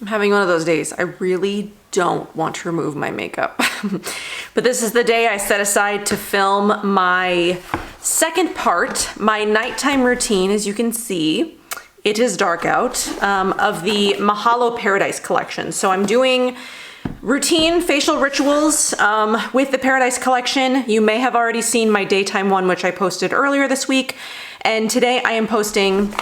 I'm having one of those days. I really don't want to remove my makeup. But this is the day I set aside to film my second part, my nighttime routine. As you can see, it is dark out, of the Mahalo Paradise collection. So I'm doing routine facial rituals with the Paradise collection. You may have already seen my daytime one, which I posted earlier this week. And today I am posting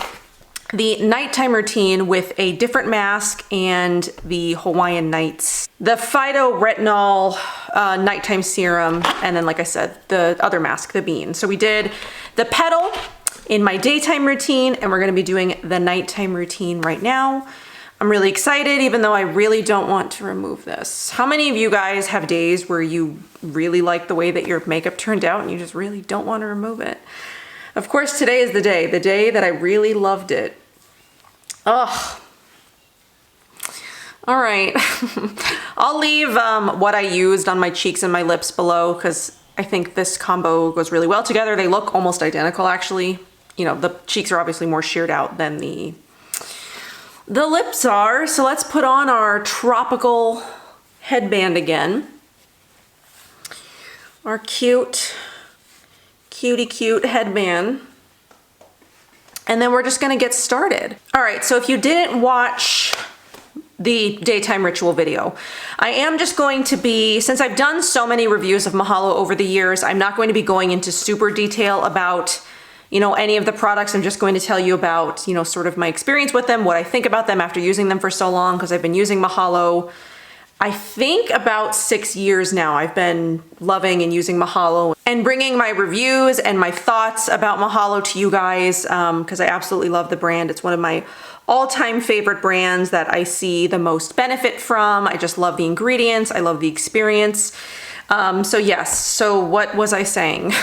the nighttime routine with a different mask and the Hawaiian Nights, the phytoretinol nighttime serum, and then, like I said, the other mask, the bean. So we did the petal in my daytime routine, and we're gonna be doing the nighttime routine right now. I'm really excited, even though I really don't want to remove this. How many of you guys have days where you really like the way that your makeup turned out and you just really don't want to remove it? Of course, today is the day that I really loved it. Ugh. All right. I'll leave what I used on my cheeks and my lips below because I think this combo goes really well together. They look almost identical, actually. You know, the cheeks are obviously more sheared out than the lips are. So let's put on our tropical headband again. Our cute headband. And then we're just gonna get started. All right, so if you didn't watch the daytime ritual video, I am just going to be, since I've done so many reviews of Mahalo over the years, I'm not going to be going into super detail about, you know, any of the products. I'm just going to tell you about, you know, sort of my experience with them, what I think about them after using them for so long, because I've been using Mahalo, I think about 6 years now. I've been loving and using Mahalo and bringing my reviews and my thoughts about Mahalo to you guys because I absolutely love the brand. It's one of my all-time favorite brands that I see the most benefit from. I just love the ingredients. I love the experience. So yes, so what was I saying?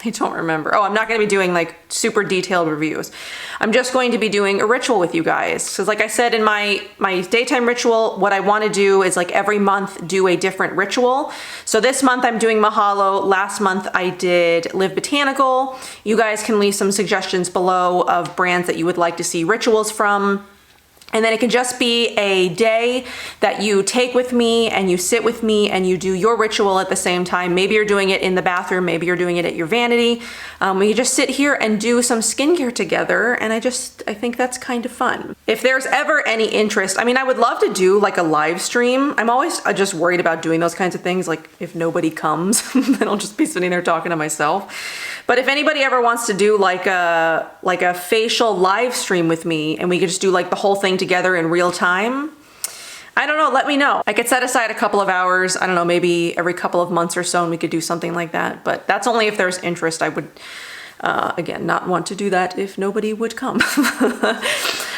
I don't remember. Oh, I'm not going to be doing like super detailed reviews. I'm just going to be doing a ritual with you guys. So like I said in my daytime ritual, what I want to do is like every month do a different ritual. So this month I'm doing Mahalo. Last month I did Live Botanical. You guys can leave some suggestions below of brands that you would like to see rituals from. And then it can just be a day that you take with me and you sit with me and you do your ritual at the same time. Maybe you're doing it in the bathroom, maybe you're doing it at your vanity. We can just sit here and do some skincare together, and I think that's kind of fun. If there's ever any interest, I mean, I would love to do like a live stream. I'm always just worried about doing those kinds of things. Like if nobody comes, then I'll just be sitting there talking to myself. But if anybody ever wants to do like a facial live stream with me and we could just do like the whole thing together in real time, I don't know, let me know. I could set aside a couple of hours, I don't know, maybe every couple of months or so, and we could do something like that. But that's only if there's interest. I would, again, not want to do that if nobody would come.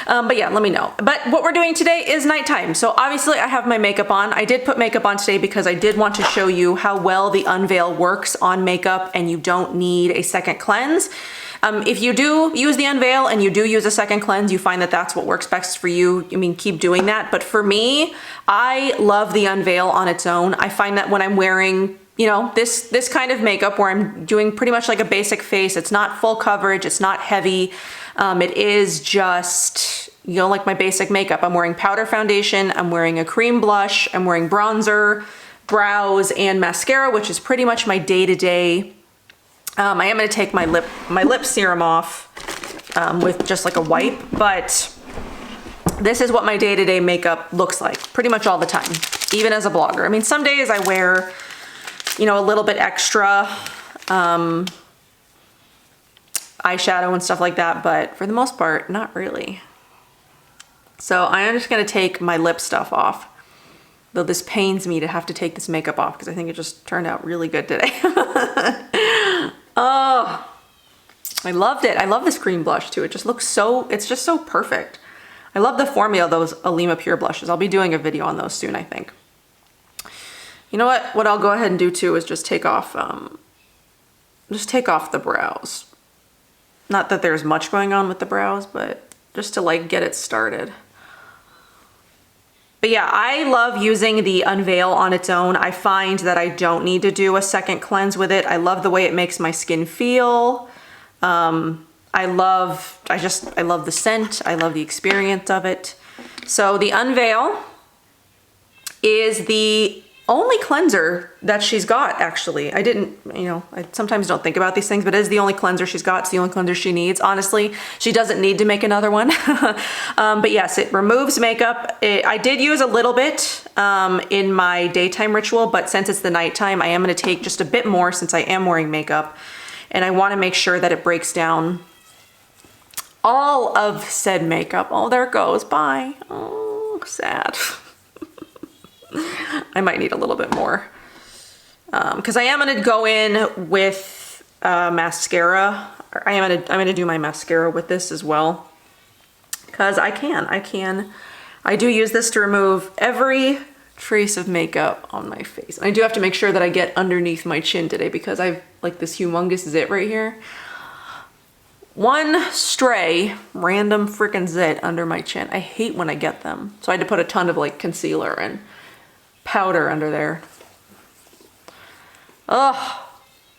But yeah, let me know. But what we're doing today is nighttime. So obviously I have my makeup on. I did put makeup on today because I did want to show you how well the Unveil works on makeup and you don't need a second cleanse. If you do use the Unveil and you do use a second cleanse, you find that that's what works best for you. I mean, keep doing that. But for me, I love the Unveil on its own. I find that when I'm wearing, you know, this kind of makeup where I'm doing pretty much like a basic face, it's not full coverage, it's not heavy. It is just, you know, like my basic makeup. I'm wearing powder foundation, I'm wearing a cream blush, I'm wearing bronzer, brows, and mascara, which is pretty much my day-to-day. I am going to take my lip serum off with just like a wipe, but this is what my day-to-day makeup looks like pretty much all the time, even as a blogger. I mean, some days I wear, you know, a little bit extra eyeshadow and stuff like that, but for the most part, not really. So I am just going to take my lip stuff off, though this pains me to have to take this makeup off because I think it just turned out really good today. Oh, I loved it. I love this cream blush too. It just looks so, it's just so perfect. I love the formula of those Alima Pure blushes. I'll be doing a video on those soon, I think. You know what? What I'll go ahead and do too is just take off the brows. Not that there's much going on with the brows, but just to like get it started. But yeah, I love using the Unveil on its own. I find that I don't need to do a second cleanse with it. I love the way it makes my skin feel. I love the scent. I love the experience of it. So the Unveil is the only cleanser that she's got, actually. I didn't, I sometimes don't think about these things, but it is the only cleanser she's got. It's the only cleanser she needs. Honestly, she doesn't need to make another one. But yes, it removes makeup. I did use a little bit in my daytime ritual, but since it's the nighttime, I am gonna take just a bit more since I am wearing makeup. And I wanna make sure that it breaks down all of said makeup. Oh, there it goes, bye. Oh, sad. I might need a little bit more because I am going to go in with mascara. I'm gonna do my mascara with this as well because I do use this to remove every trace of makeup on my face. And I do have to make sure that I get underneath my chin today because I've like this humongous zit right here. One stray random freaking zit under my chin. I hate when I get them. So I had to put a ton of like concealer and powder under there. Ugh.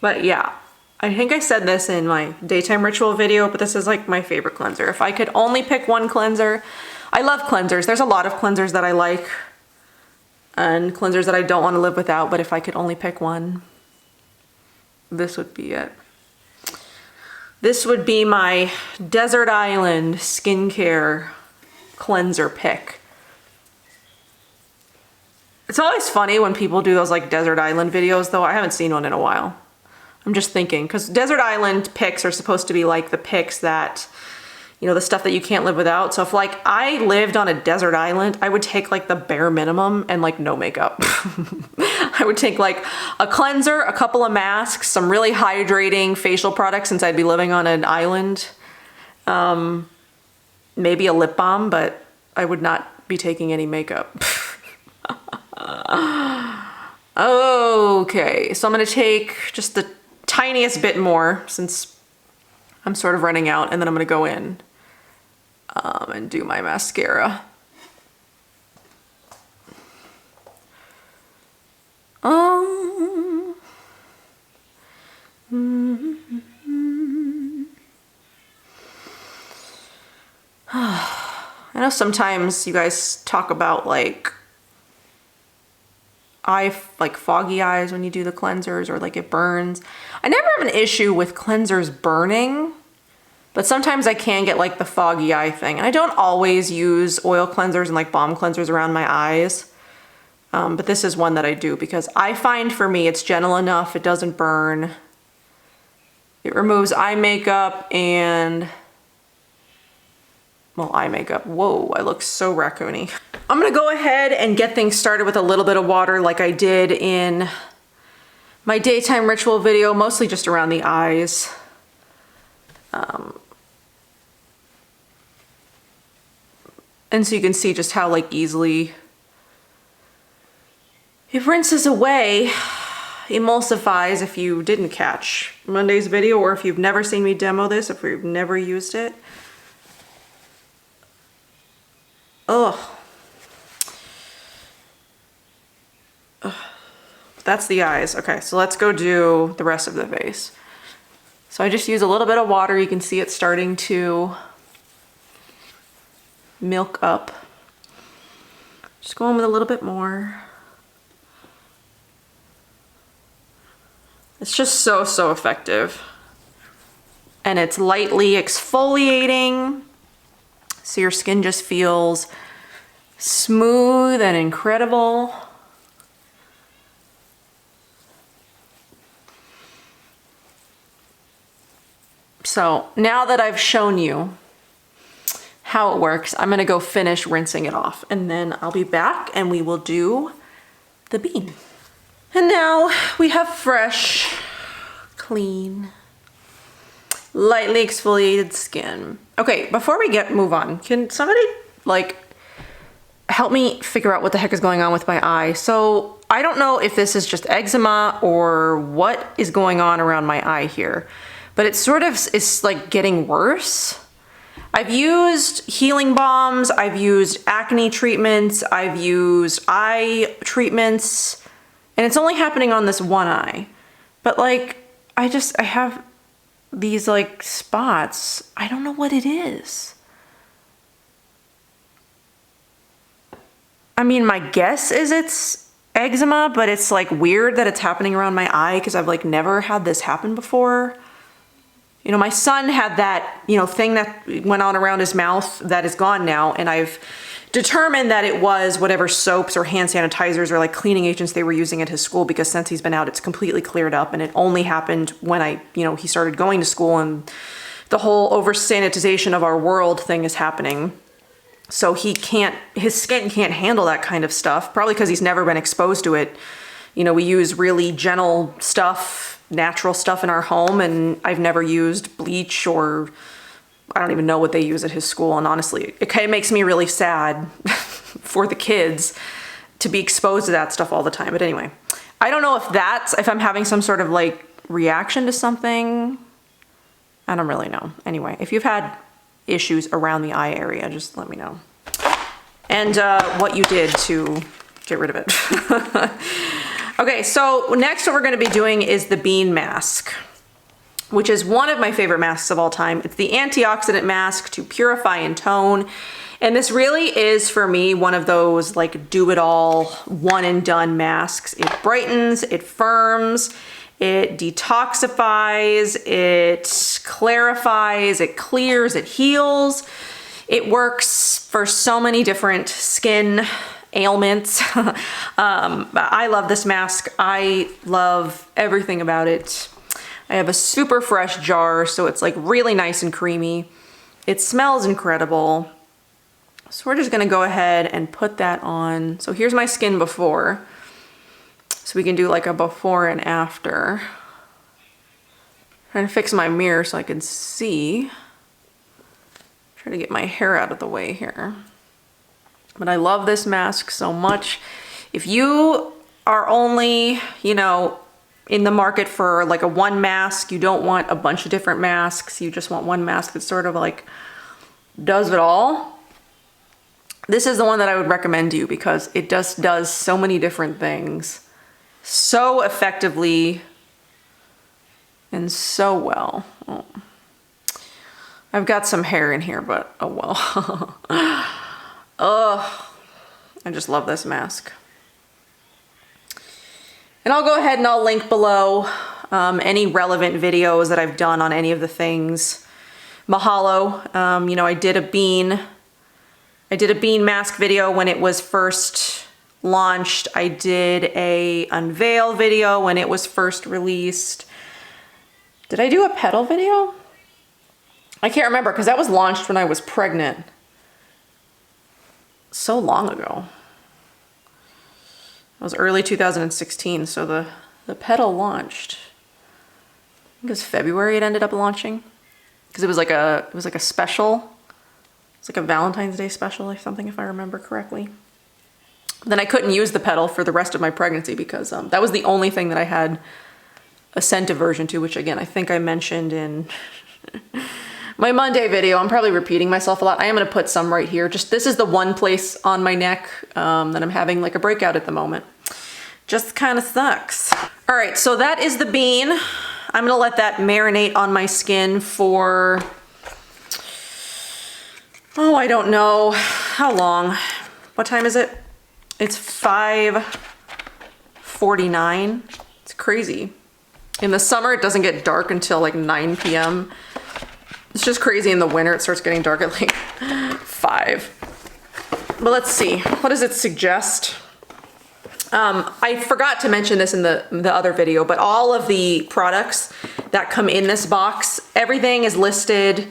But yeah, I think I said this in my daytime ritual video, but this is like my favorite cleanser. If I could only pick one cleanser, I love cleansers. There's a lot of cleansers that I like and cleansers that I don't want to live without, but if I could only pick one, this would be it. This would be my Desert Island skincare cleanser pick. It's always funny when people do those like Desert Island videos though. I haven't seen one in a while. I'm just thinking, because Desert Island picks are supposed to be like the picks that, the stuff that you can't live without. So if like I lived on a desert island, I would take like the bare minimum and like no makeup. I would take like a cleanser, a couple of masks, some really hydrating facial products since I'd be living on an island. Maybe a lip balm, but I would not be taking any makeup. Okay, so I'm gonna take just the tiniest bit more since I'm sort of running out, and then I'm gonna go in and do my mascara. I know sometimes you guys talk about like foggy eyes when you do the cleansers, or like it burns. I never have an issue with cleansers burning, but sometimes I can get like the foggy eye thing. And I don't always use oil cleansers and like balm cleansers around my eyes. But this is one that I do because I find for me it's gentle enough, it doesn't burn. It removes eye makeup and, well, eye makeup. Whoa, I look so raccoony. I'm gonna go ahead and get things started with a little bit of water like I did in my daytime ritual video, mostly just around the eyes. And so you can see just how like easily it rinses away, emulsifies if you didn't catch Monday's video, or if you've never seen me demo this, if you've never used it. Oh. That's the eyes. Okay, so let's go do the rest of the face. So I just use a little bit of water. You can see it starting to milk up. Just go in with a little bit more. It's just so, so effective. And it's lightly exfoliating, so your skin just feels smooth and incredible. So now that I've shown you how it works, I'm gonna go finish rinsing it off, and then I'll be back and we will do the bean. And now we have fresh, clean, lightly exfoliated skin. Okay, before we move on, can somebody like help me figure out what the heck is going on with my eye? So I don't know if this is just eczema or what is going on around my eye here, but it sort of is like getting worse. I've used healing balms, I've used acne treatments, I've used eye treatments, and it's only happening on this one eye. But like, I have these like spots. I don't know what it is. mean, my guess is it's eczema, but it's like weird that it's happening around my eye because I've like never had this happen before. You know, my son had that, you know, thing that went on around his mouth that is gone now. And I've determined that it was whatever soaps or hand sanitizers or like cleaning agents they were using at his school, because since he's been out, it's completely cleared up. And it only happened when he started going to school, and the whole over sanitization of our world thing is happening. So his skin can't handle that kind of stuff, probably because he's never been exposed to it. You know, we use really gentle stuff, natural stuff in our home, and I've never used bleach, or I don't even know what they use at his school. And honestly, it kind of makes me really sad for the kids to be exposed to that stuff all the time. But anyway, I don't know if I'm having some sort of like reaction to something. I don't really know. Anyway, if you've had issues around the eye area, just let me know. And what you did to get rid of it. Okay, so next what we're gonna be doing is the bean mask, which is one of my favorite masks of all time. It's the antioxidant mask to purify and tone. And this really is, for me, one of those like do-it-all, one and done masks. It brightens, it firms, it detoxifies, it clarifies, it clears, it heals. It works for so many different skin ailments. I love this mask. I love everything about it. I have a super fresh jar, so it's like really nice and creamy. It smells incredible. So we're just gonna go ahead and put that on. So here's my skin before. So we can do like a before and after. Trying to fix my mirror so I can see. Try to get my hair out of the way here. But I love this mask so much. If you are only, you know, in the market for like a one mask, you don't want a bunch of different masks, you just want one mask that sort of like does it all, this is the one that I would recommend to you, because it just does so many different things so effectively and so well. Oh. I've got some hair in here, but oh well. Ugh, I just love this mask. And I'll go ahead and I'll link below any relevant videos that I've done on any of the things. Mahalo, you know, I did a bean mask video when it was first launched. I did a unveil video when it was first released. Did I do a petal video? I can't remember, because that was launched when I was pregnant. So long ago. It was early 2016, so the petal launched. I think it was February it ended up launching, because it was like a special. It's like a Valentine's Day special or something, if I remember correctly. Then I couldn't use the petal for the rest of my pregnancy, because that was the only thing that I had a scent aversion to, which again I think I mentioned in my Monday video. I'm probably repeating myself a lot. I am gonna put some right here. Just this is the one place on my neck that I'm having like a breakout at the moment. Just kind of sucks. All right, so that is the bean. I'm gonna let that marinate on my skin for, oh, I don't know how long. What time is it? It's 5:49. It's crazy. In the summer, it doesn't get dark until like 9 p.m. It's just crazy in the winter. It starts getting dark at like 5. But let's see. What does it suggest? I forgot to mention this in the other video, but all of the products that come in this box, everything is listed,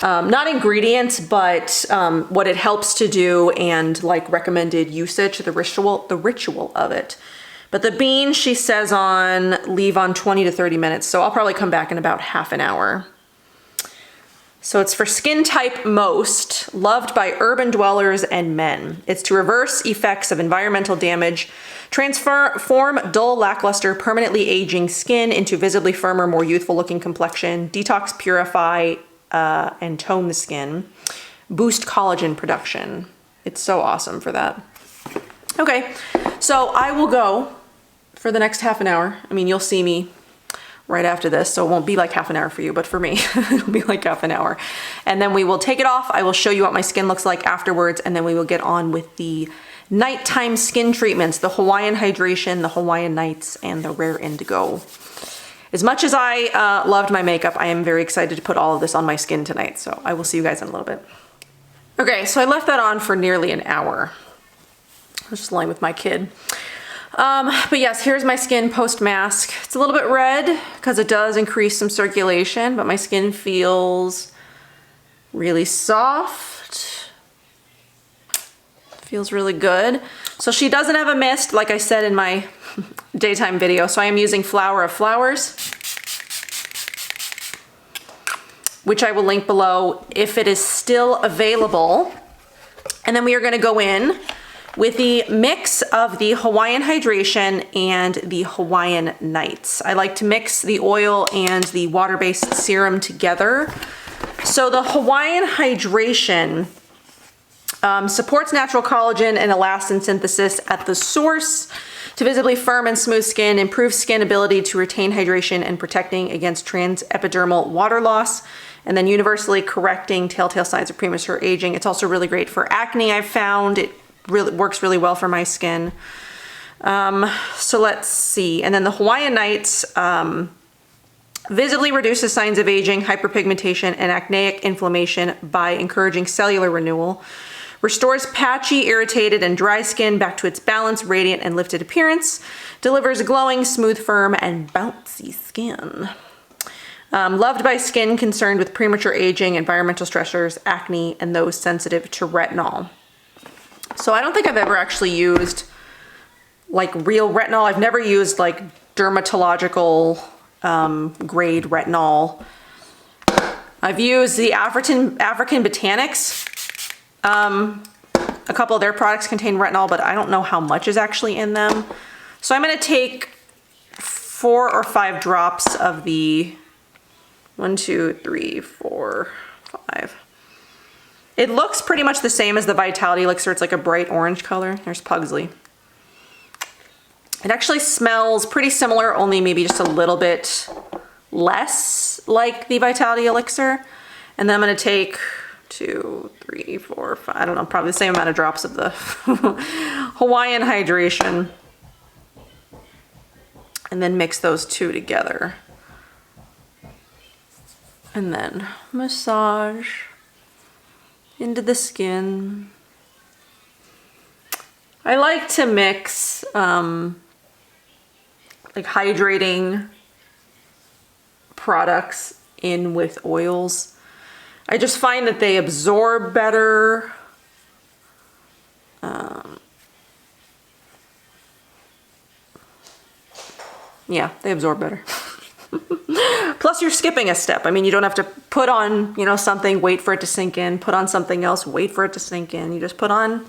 not ingredients, but what it helps to do and like recommended usage, the ritual of it. But the bean, she says leave on 20 to 30 minutes. So I'll probably come back in about half an hour. So it's for skin type most, loved by urban dwellers and men. It's to reverse effects of environmental damage, transform dull, lackluster, permanently aging skin into visibly firmer, more youthful looking complexion, detox, purify, and tone the skin, boost collagen production. It's so awesome for that. Okay, so I will go for the next half an hour. I mean, you'll see me right after this, so it won't be like half an hour for you, but for me, it'll be like half an hour. And then we will take it off. I will show you what my skin looks like afterwards, and then we will get on with the nighttime skin treatments, the Hawaiian Hydration, the Hawaiian Nights, and the Rare Indigo. As much as I loved my makeup, I am very excited to put all of this on my skin tonight, so I will see you guys in a little bit. Okay, so I left that on for nearly an hour. I was just lying with my kid. But yes, here's my skin post-mask. It's a little bit red because it does increase some circulation, but my skin feels really soft. Feels really good. So she doesn't have a mist, like I said in my daytime video, so I am using Flower of Flowers, which I will link below if it is still available. And then we are gonna go in with the mix of the Hawaiian Hydration and the Hawaiian Nights. I like to mix the oil and the water-based serum together. So the Hawaiian Hydration supports natural collagen and elastin synthesis at the source to visibly firm and smooth skin, improve skin ability to retain hydration and protecting against transepidermal water loss, and then universally correcting telltale signs of premature aging. It's also really great for acne, I've found. It really works really well for my skin. So let's see. And then the Hawaiian Nights visibly reduces signs of aging, hyperpigmentation, and acneic inflammation by encouraging cellular renewal, restores patchy, irritated, and dry skin back to its balanced, radiant, and lifted appearance, delivers glowing, smooth, firm, and bouncy skin. Loved by skin concerned with premature aging, environmental stressors, acne, and those sensitive to retinol. So I don't think I've ever actually used like real retinol. I've never used like dermatological grade retinol. I've used the African Botanics. A couple of their products contain retinol, but I don't know how much is actually in them. So I'm gonna take 4 or 5 drops of the 1, 2, 3, 4, 5. It looks pretty much the same as the Vitality Elixir. It's like a bright orange color. There's Pugsley. It actually smells pretty similar, only maybe just a little bit less like the Vitality Elixir. And then I'm gonna take 2, 3, 4, 5, I don't know, probably the same amount of drops of the Hawaiian Hydration. And then mix those two together. And then massage into the skin. I like to mix like hydrating products in with oils. I just find that they absorb better. Yeah, they absorb better. Plus you're skipping a step. I mean, you don't have to put on, you know, something, wait for it to sink in, put on something else, wait for it to sink in. You just put on,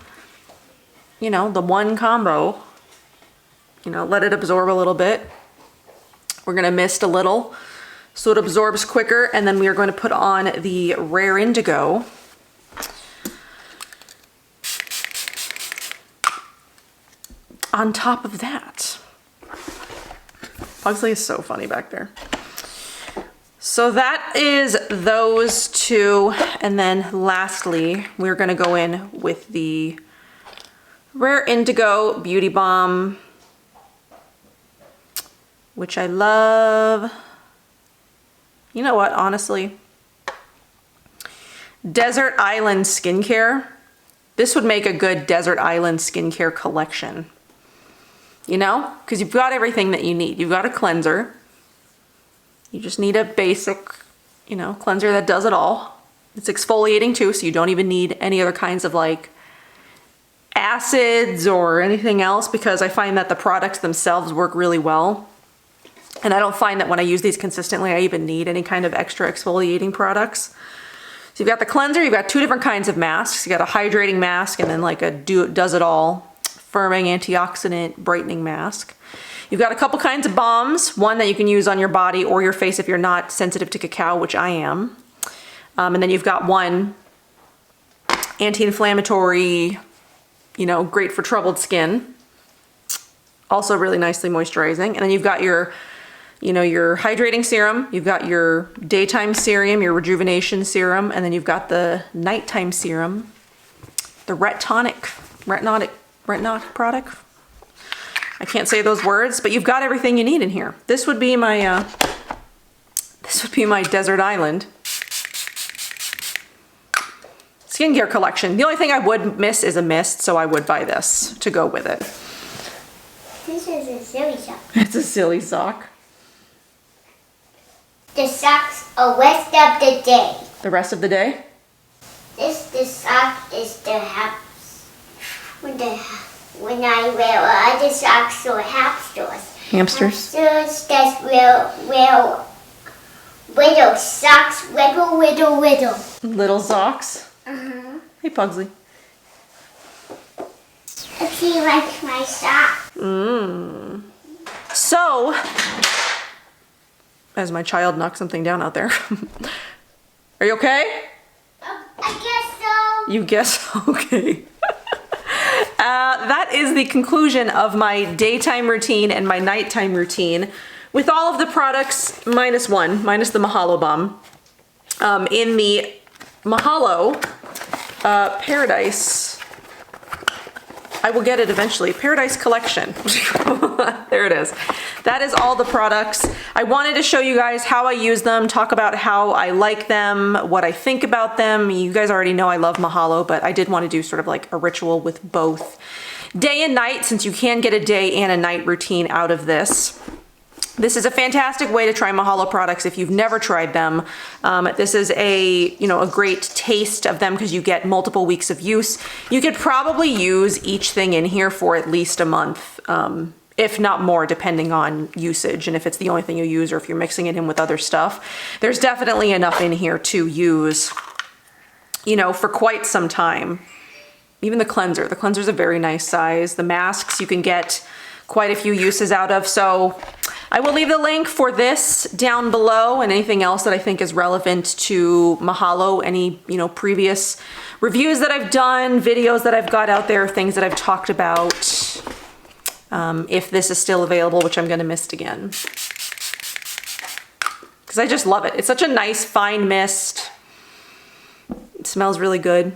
you know, the one combo, you know, let it absorb a little bit. We're gonna mist a little so it absorbs quicker, and then we are going to put on the Rare Indigo. On top of that. Pugsley is so funny back there. So that is those two. And then lastly, we're gonna go in with the Rare Indigo Beauty Balm, which I love. You know what, honestly? Desert Island Skincare. This would make a good Desert Island skincare collection. You know, because you've got everything that you need. You've got a cleanser. You just need a basic, you know, cleanser that does it all. It's exfoliating too, so you don't even need any other kinds of like acids or anything else, because I find that the products themselves work really well. And I don't find that when I use these consistently, I even need any kind of extra exfoliating products. So you've got the cleanser, you've got 2 different kinds of masks. You got a hydrating mask and then like a does it all firming antioxidant brightening mask. You've got a couple kinds of balms, one that you can use on your body or your face if you're not sensitive to cacao, which I am. And then you've got one anti-inflammatory, you know, great for troubled skin. Also really nicely moisturizing. And then you've got your, you know, your hydrating serum, you've got your daytime serum, your rejuvenation serum, and then you've got the nighttime serum, the retinotic Brentnock product. I can't say those words, but you've got everything you need in here. This would be my desert island skincare collection. The only thing I would miss is a mist, so I would buy this to go with it. This is a silly sock. It's a silly sock. The socks are rest of the day. The rest of the day? The sock is the house. When I wear other socks or hamsters. Hamsters? Hamsters that wear little socks, little. Little socks? Hey, Pugsley. If you like my sock. So, as my child knocks something down out there. Are you okay? I guess so. You guess? Okay. That is the conclusion of my daytime routine and my nighttime routine with all of the products minus one, minus the Mahalo Balm, in the Mahalo Paradise. I will get it eventually. Paradise Collection. There it is. That is all the products. I wanted to show you guys how I use them, talk about how I like them, what I think about them. You guys already know I love Mahalo, but I did want to do sort of like a ritual with both day and night, since you can get a day and a night routine out of this. This is a fantastic way to try Mahalo products if you've never tried them. This is a great taste of them because you get multiple weeks of use. You could probably use each thing in here for at least a month, if not more, depending on usage and if it's the only thing you use or if you're mixing it in with other stuff. There's definitely enough in here to use, for quite some time. Even the cleanser. The cleanser's a very nice size. The masks you can get quite a few uses out of. So I will leave the link for this down below and anything else that I think is relevant to Mahalo, any, previous reviews that I've done, videos that I've got out there, things that I've talked about, if this is still available, which I'm gonna mist again. Because I just love it. It's such a nice, fine mist. It smells really good.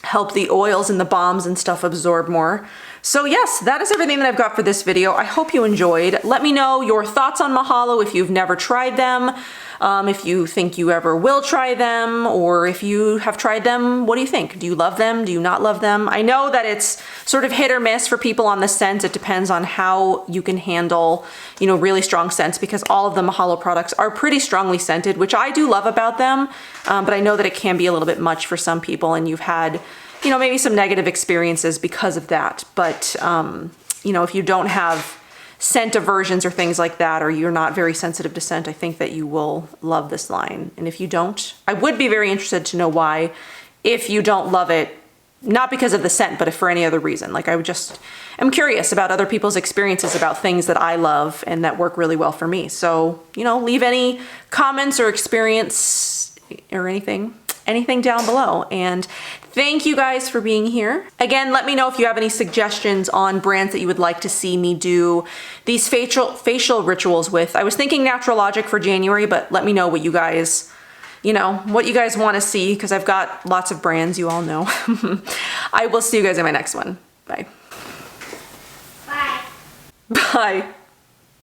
Help the oils and the balms and stuff absorb more. So yes, that is everything that I've got for this video. I hope you enjoyed. Let me know your thoughts on Mahalo if you've never tried them, if you think you ever will try them, or if you have tried them, what do you think? Do you love them? Do you not love them? I know that it's sort of hit or miss for people on the scent. It depends on how you can handle, really strong scents, because all of the Mahalo products are pretty strongly scented, which I do love about them, but I know that it can be a little bit much for some people, and you've had maybe some negative experiences because of that. But, if you don't have scent aversions or things like that, or you're not very sensitive to scent, I think that you will love this line. And if you don't, I would be very interested to know why, if you don't love it, not because of the scent, but if for any other reason. Like I'm curious about other people's experiences about things that I love and that work really well for me. So, leave any comments or experience or anything down below. And thank you guys for being here. Again, let me know if you have any suggestions on brands that you would like to see me do these facial rituals with. I was thinking Natural Logic for January, but let me know what you guys, what you guys want to see, because I've got lots of brands, you all know. I will see you guys in my next one. Bye. Bye. Bye.